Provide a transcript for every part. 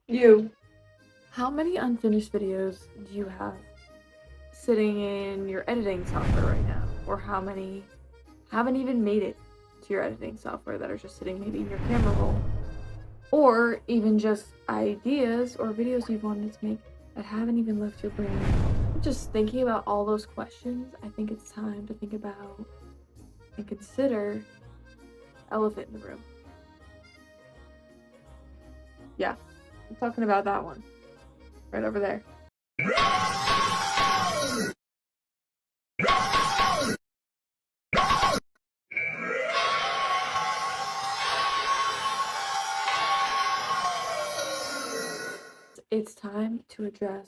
You. How many unfinished videos do you have sitting in your editing software right now? Or how many haven't even made it to your editing software that are just sitting maybe in your camera roll? Or even just ideas or videos you've wanted to make that haven't even left your brain. Just thinking about all those questions, I think it's time to think about and consider elephant in the room. Yeah, I'm talking about that one. Right over there. It's time to address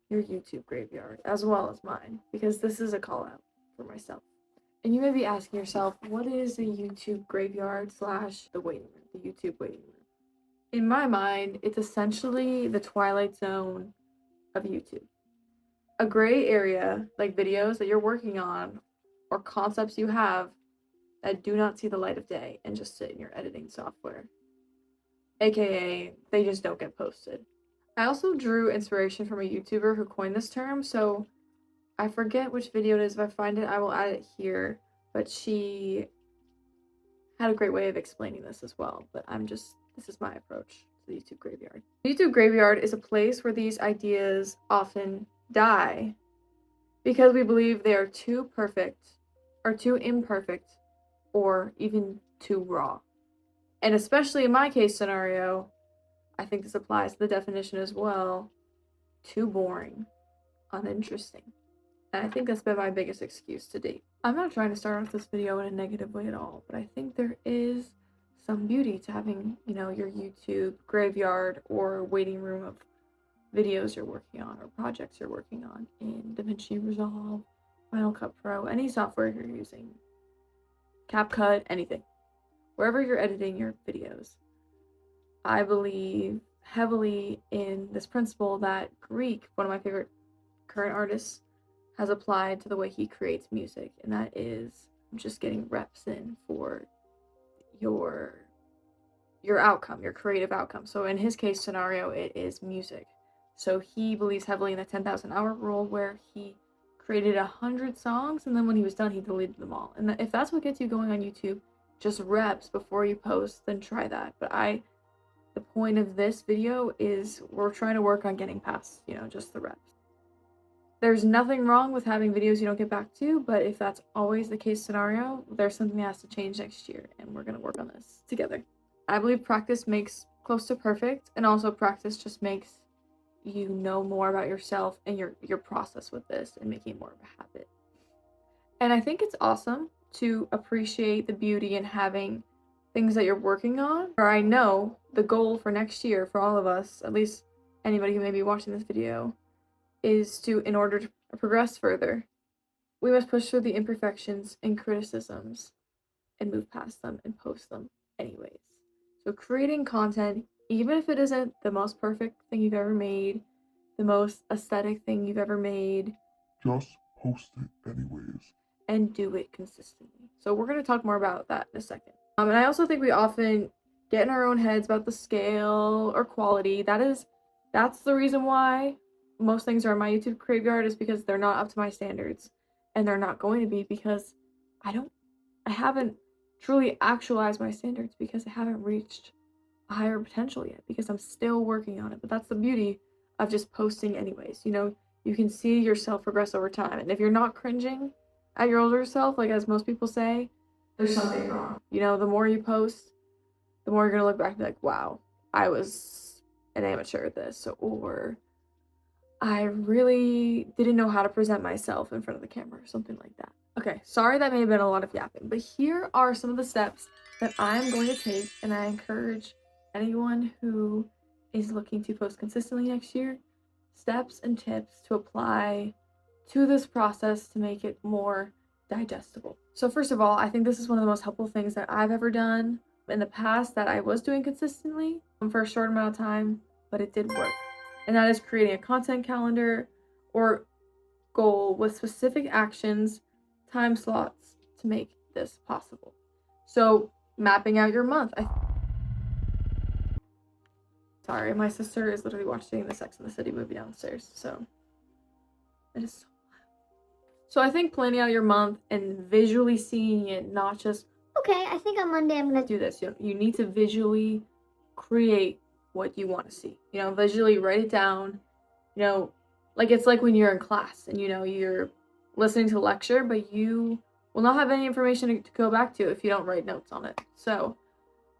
your YouTube graveyard as well as mine, because this is a call out for myself. And you may be asking yourself, what is a YouTube graveyard slash the waiting room, the YouTube waiting room? In my mind, it's essentially the twilight zone of YouTube. A gray area, like videos that you're working on or concepts you have that do not see the light of day and just sit in your editing software. AKA, they just don't get posted. I also drew inspiration from a YouTuber who coined this term, so I forget which video it is. If I find it, I will add it here. But she had a great way of explaining this as well. But this is my approach to the YouTube graveyard. The YouTube graveyard is a place where these ideas often die because we believe they are too perfect, or too imperfect, or even too raw. And especially in my case scenario, I think this applies to the definition as well, too boring, uninteresting. And I think that's been my biggest excuse to date. I'm not trying to start off this video in a negative way at all, but I think there is some beauty to having, your YouTube graveyard or waiting room of videos you're working on or projects you're working on in DaVinci Resolve, Final Cut Pro, any software you're using, CapCut, anything. Wherever you're editing your videos. I believe heavily in this principle that Greek, one of my favorite current artists, has applied to the way he creates music, and that is just getting reps in for your outcome, your creative outcome. So in his case scenario, it is music. So he believes heavily in the 10,000 hour rule, where he created 100 songs, and then when he was done, he deleted them all. And if that's what gets you going on YouTube, just reps before you post, then try that. But the point of this video is we're trying to work on getting past, just the reps. There's nothing wrong with having videos you don't get back to, but if that's always the case scenario, there's something that has to change next year, and we're going to work on this together. I believe practice makes close to perfect, and also practice just makes you know more about yourself and your process with this and making it more of a habit. And I think it's awesome to appreciate the beauty in having things that you're working on. Or I know the goal for next year for all of us, at least anybody who may be watching this video, is to, in order to progress further, we must push through the imperfections and criticisms and move past them and post them anyways. So creating content, even if it isn't the most perfect thing you've ever made, the most aesthetic thing you've ever made, just post it anyways. And do it consistently. So we're going to talk more about that in a second. And I also think we often get in our own heads about the scale or quality. That's the reason why most things are on my YouTube graveyard, is because they're not up to my standards, and they're not going to be because I haven't truly actualized my standards, because I haven't reached a higher potential yet, because I'm still working on it. But that's the beauty of just posting anyways. You can see yourself progress over time. And if you're not cringing at your older self, like as most people say, there's something wrong. The more you post, the more you're gonna look back and be like, wow, I was an amateur at this, or I really didn't know how to present myself in front of the camera, or something like that. Okay, sorry that may have been a lot of yapping, but here are some of the steps that I'm going to take, and I encourage anyone who is looking to post consistently next year, steps and tips to apply to this process to make it more digestible. So first of all, I think this is one of the most helpful things that I've ever done in the past that I was doing consistently for a short amount of time, but it did work. And that is creating a content calendar or goal with specific actions, time slots to make this possible. So mapping out your month. Sorry, my sister is literally watching the Sex and the City movie downstairs, so it is so I think planning out your month and visually seeing it, not just, okay, I think on Monday I'm gonna do this. You need to visually create what you want to see. Visually write it down. Like it's like when you're in class and you're listening to a lecture, but you will not have any information to go back to if you don't write notes on it. So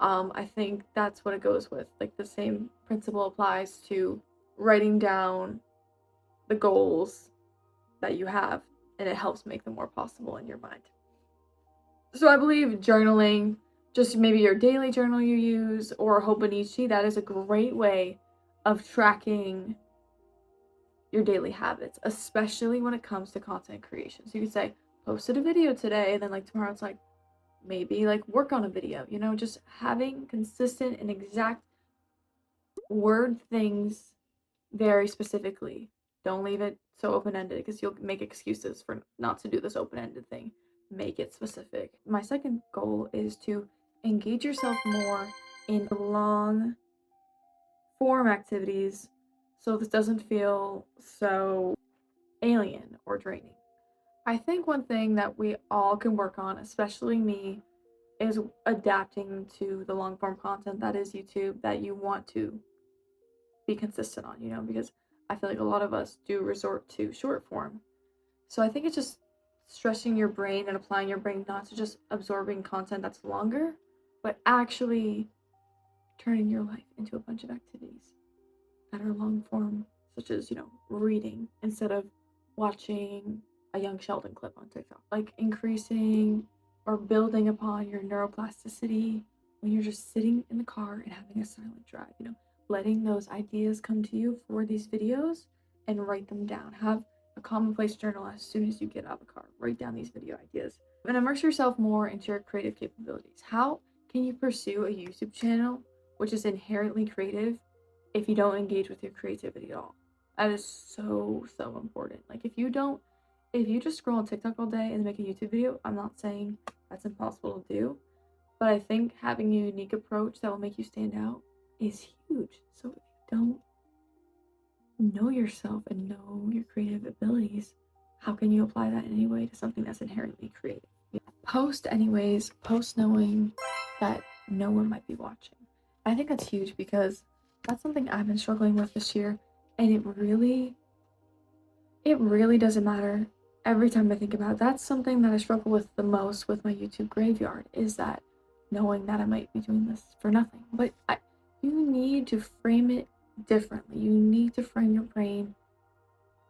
I think that's what it goes with. Like the same principle applies to writing down the goals that you have, and it helps make them more possible in your mind. So I believe journaling, just maybe your daily journal you use, or Hobonichi, that is a great way of tracking your daily habits, especially when it comes to content creation. So you could say, posted a video today, and then like tomorrow it's like, maybe like work on a video, just having consistent and exact word things very specifically. Don't leave it so open-ended because you'll make excuses for not to do this open-ended thing. Make it specific. My second goal is to engage yourself more in long form activities so this doesn't feel so alien or draining. I think one thing that we all can work on, especially me, is adapting to the long form content that is YouTube that you want to be consistent on, because I feel like a lot of us do resort to short form. So I think it's just stretching your brain and applying your brain not to just absorbing content that's longer, but actually turning your life into a bunch of activities that are long form, such as, reading instead of watching a Young Sheldon clip on TikTok. Like increasing or building upon your neuroplasticity when you're just sitting in the car and having a silent drive, letting those ideas come to you for these videos and write them down. Have a commonplace journal as soon as you get out of the car. Write down these video ideas and immerse yourself more into your creative capabilities. How can you pursue a YouTube channel which is inherently creative if you don't engage with your creativity at all? That is so important. Like if you just scroll on TikTok all day and make a YouTube video, I'm not saying that's impossible to do, but I think having a unique approach that will make you stand out is huge. So if you don't know yourself and know your creative abilities, how can you apply that in any way to something that's inherently creative? Post anyways, post knowing that no one might be watching. I think that's huge because that's something I've been struggling with this year, and it really doesn't matter every time I think about it. That's something that I struggle with the most with my YouTube graveyard, is that knowing that I might be doing this for nothing. But you need to frame it differently. You need to frame your brain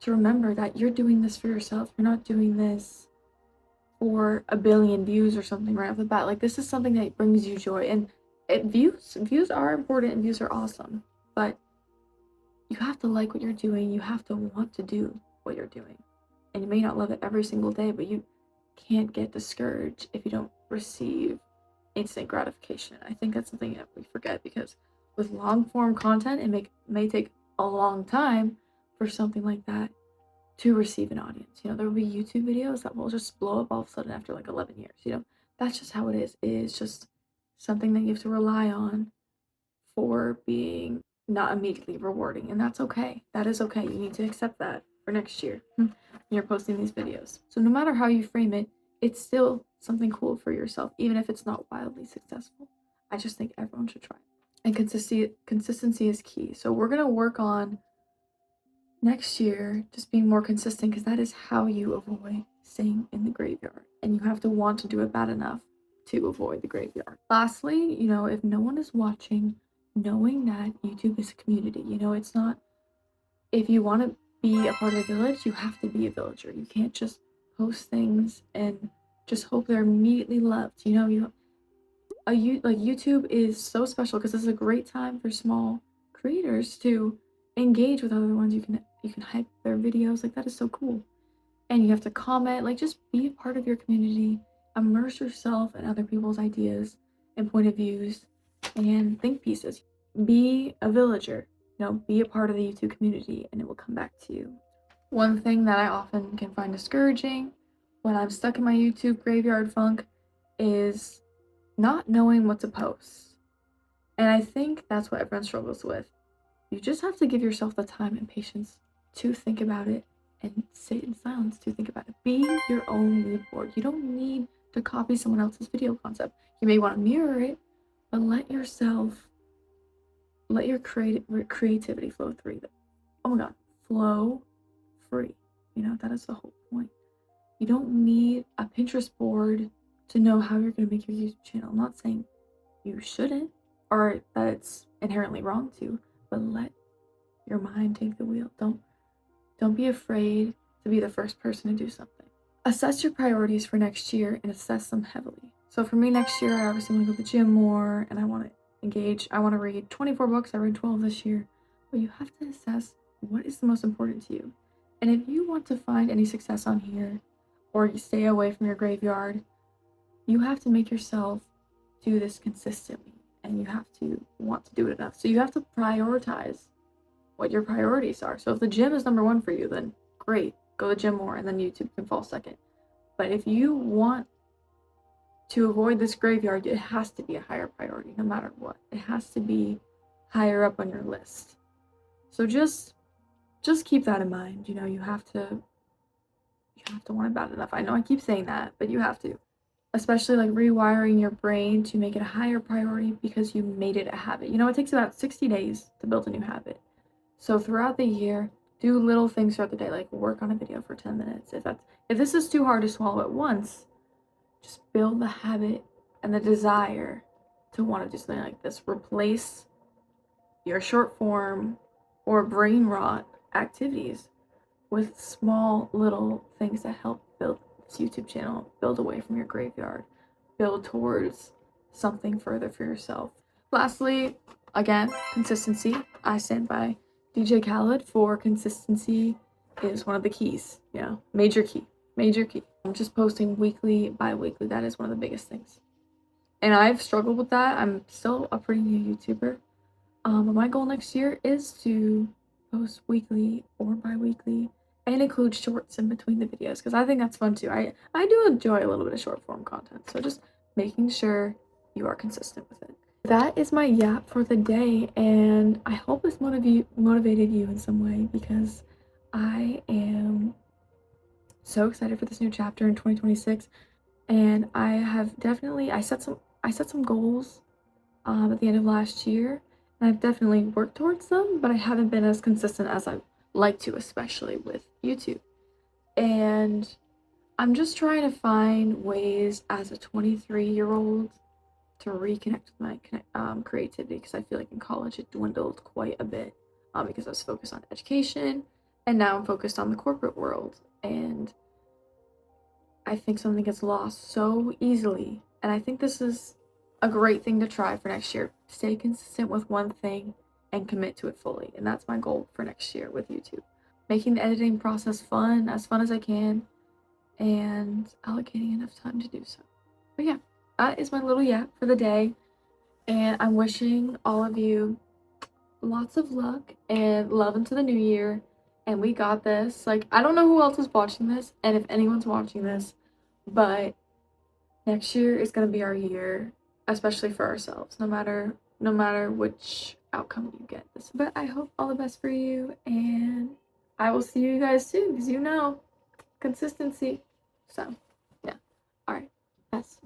to remember that you're doing this for yourself. You're not doing this for a billion views or something right off the bat. Like this is something that brings you joy, and views are important and views are awesome, but you have to like what you're doing. You have to want to do what you're doing, and you may not love it every single day, but you can't get discouraged if you don't receive instant gratification. I think that's something that we forget, because with long form content it may take a long time for something like that to receive an audience. There will be YouTube videos that will just blow up all of a sudden after like 11 years. That's just how it is. It is just something that you have to rely on for being not immediately rewarding, and that's okay. That is okay. You need to accept that for next year when you're posting these videos. So no matter how you frame it, it's still something cool for yourself, even if it's not wildly successful. I just think everyone should try. And consistency is key. So we're gonna work on next year just being more consistent, because that is how you avoid staying in the graveyard, and you have to want to do it bad enough to avoid the graveyard. Lastly, if no one is watching, knowing that YouTube is a community. It's not, if you want to be a part of a village, you have to be a villager. You can't just post things and just hope they're immediately loved. YouTube is so special because it's a great time for small creators to engage with other ones. You can hype their videos. Like that is so cool. And you have to comment, like just be a part of your community, immerse yourself in other people's ideas and point of views and think pieces. Be a villager, be a part of the YouTube community, and it will come back to you. One thing that I often can find discouraging when I'm stuck in my YouTube graveyard funk is not knowing what to post. And I think that's what everyone struggles with. You just have to give yourself the time and patience to think about it and sit in silence to think about it. Be your own mood board. You don't need to copy someone else's video concept. You may want to mirror it, but let your creativity flow through them. Oh my god, flow free. You know, that is the whole point. You don't need a Pinterest board to know how you're going to make your YouTube channel. I'm not saying you shouldn't or that it's inherently wrong to, but let your mind take the wheel. Don't be afraid to be the first person to do something. Assess your priorities for next year and assess them heavily. So for me next year, I obviously want to go to the gym more and I want to engage. I want to read 24 books. I read 12 this year. But you have to assess what is the most important to you. And if you want to find any success on here or you stay away from your graveyard, you have to make yourself do this consistently and you have to want to do it enough. So you have to prioritize what your priorities are. So if the gym is number one for you, then great, go to the gym more and then YouTube can fall second. But if you want to avoid this graveyard, it has to be a higher priority no matter what. It has to be higher up on your list. So just keep that in mind. You know, you have to want it bad enough. I know I keep saying that, but you have to. Especially like rewiring your brain to make it a higher priority because you made it a habit. You know, it takes about 60 days to build a new habit. So throughout the year, do little things throughout the day, like work on a video for 10 minutes. If this is too hard to swallow at once, just build the habit and the desire to want to do something like this. Replace your short form or brain rot activities with small little things that help build this YouTube channel, build away from your graveyard, build towards something further for yourself. Lastly, again, consistency. I stand by DJ Khaled for consistency is one of the keys, you know, major key. I'm just posting weekly, bi-weekly. That is one of the biggest things. And I've struggled with that. I'm still a pretty new YouTuber. But my goal next year is to post weekly or bi-weekly and include shorts in between the videos because I think that's fun too. I do enjoy a little bit of short form content. So just making sure you are consistent with it. That is my yap for the day, and I hope this motivated you in some way because I am so excited for this new chapter in 2026, and I set some goals at the end of last year, and I've definitely worked towards them, but I haven't been as consistent as I'd like to, especially with YouTube. And I'm just trying to find ways as a 23-year-old to reconnect with my creativity because I feel like in college it dwindled quite a bit because I was focused on education and now I'm focused on the corporate world, and I think something gets lost so easily, and I think this is a great thing to try for next year. Stay consistent with one thing and commit to it fully, and that's my goal for next year with YouTube. Making the editing process as fun as I can, and allocating enough time to do so. But yeah, that is my little yap for the day, and I'm wishing all of you lots of luck and love into the new year, and we got this. Like, I don't know who else is watching this, and if anyone's watching this, but next year is going to be our year, especially for ourselves, no matter which outcome you get this. But I hope all the best for you, and I will see you guys soon because you know consistency. So yeah, all right, best.